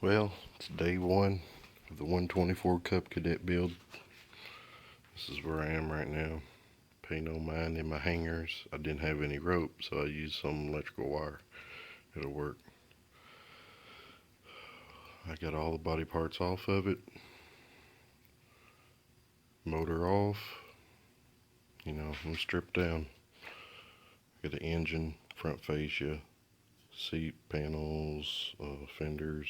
Well, it's day one of the 124 Cup Cadet build. This is where I am right now. Pay no mind in my hangers. I didn't have any rope, so I used some electrical wire. It'll work. I got all the body parts off of it. Motor off. I'm stripped down. Got the engine, front fascia, seat panels, fenders,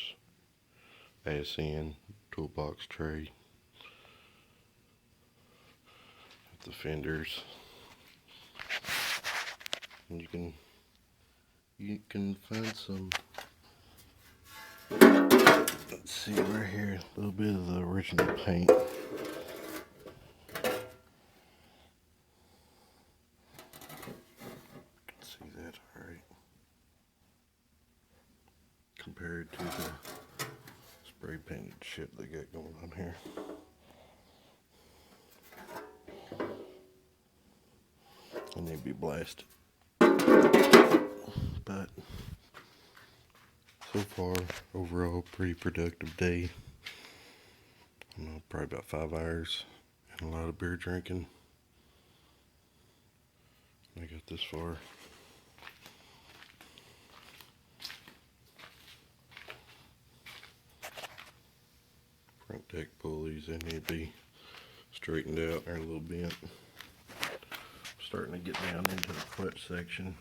ass end, toolbox tray. The fenders. And you can find some, let's see right here, a little bit of the original paint. See that alright. Compared to the spray painted shit they got going on here. And they'd be blasted. But so far, overall, pretty productive day. I don't know, probably about 5 hours and a lot of beer drinking. I got this far. Front deck pulleys, they need to be straightened out. They're a little bent. Starting to get down into the clutch section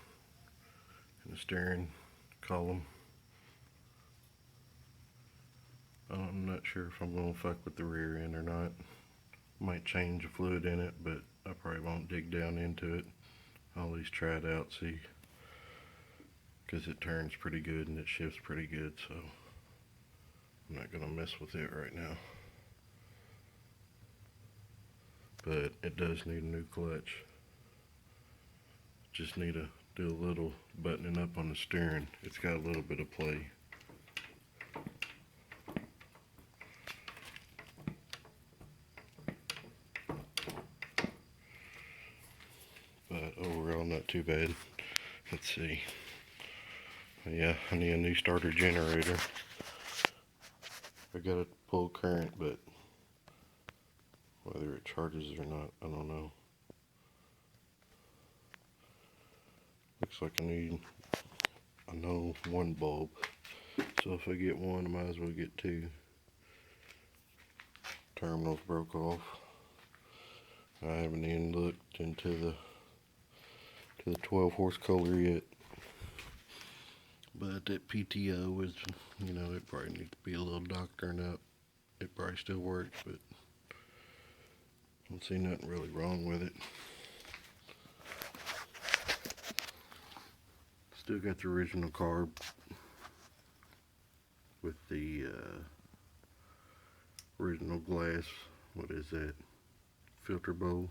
and the steering column. I'm not sure if I'm going to fuck with the rear end or not. Might change the fluid in it, but I probably won't dig down into it. I'll at least try it out, see, because it turns pretty good and it shifts pretty good, so I'm not going to mess with it right now. But it does need a new clutch. Just need to do a little buttoning up on the steering. It's got a little bit of play. But overall, not too bad. Let's see. Yeah, I need a new starter generator. I got to pull current, but whether it charges or not, I don't know. Looks like I know one bulb. So if I get one, I might as well get two. Terminals broke off. I haven't even looked into the 12 horse color yet. But that PTO is, it probably needs to be a little doctored up. It probably still works, but I don't see nothing really wrong with it. Still got the original carb with the original glass. What is that? Filter bowl.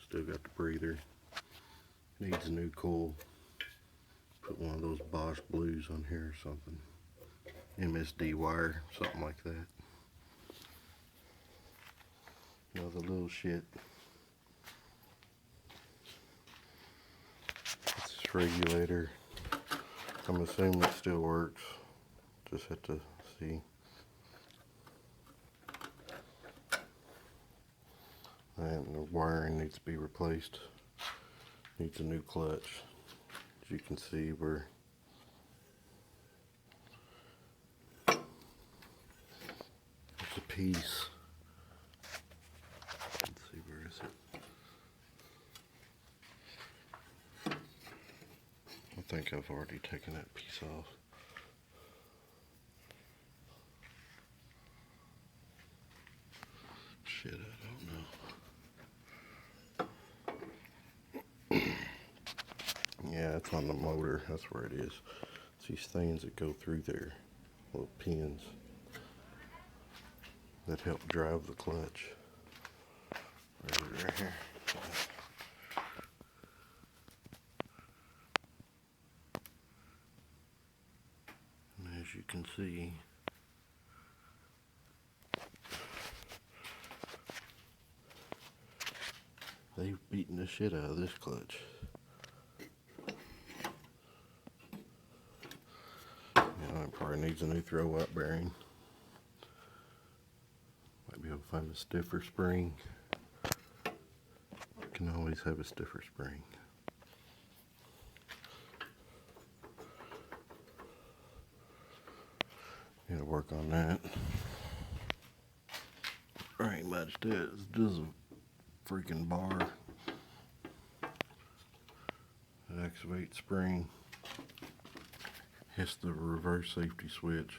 Still got the breather. Needs a new coil. Put one of those Bosch Blues on here or something. MSD wire, something like that. Another little shit. This regulator, I'm assuming it still works. Just have to see. And the wiring needs to be replaced. Needs a new clutch. As you can see, there's a piece. Let's see, where is it? I think I've already taken that piece off. Shit, I don't know. Yeah, it's on the motor. That's where it is. It's these things that go through there, little pins that help drive the clutch. Right here. And as you can see, they've beaten the shit out of this clutch. Probably needs a new throw up bearing. Might be able to find a stiffer spring. Can always have a stiffer spring. Gotta work on that. There ain't much to it. It's just a freaking bar. It activates spring. Hits the reverse safety switch.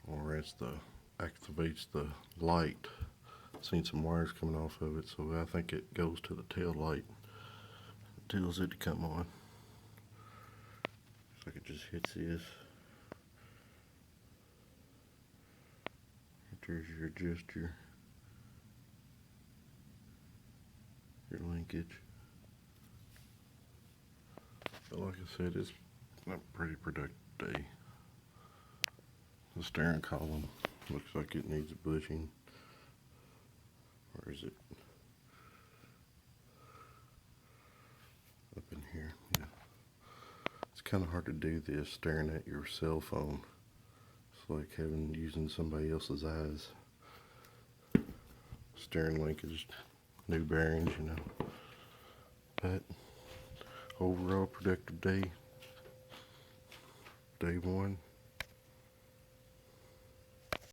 Or it's activates the light. Seen some wires coming off of it, so I think it goes to the tail light. It tells it to come on. Looks like it just hits this. There's your adjuster, your linkage. But like I said, it's a pretty productive day. The steering column looks like it needs a bushing. Or is it up in here? Yeah. It's kind of hard to do this staring at your cell phone. It's like using somebody else's eyes. Steering linkage, new bearings, you know. But overall productive day. Day one.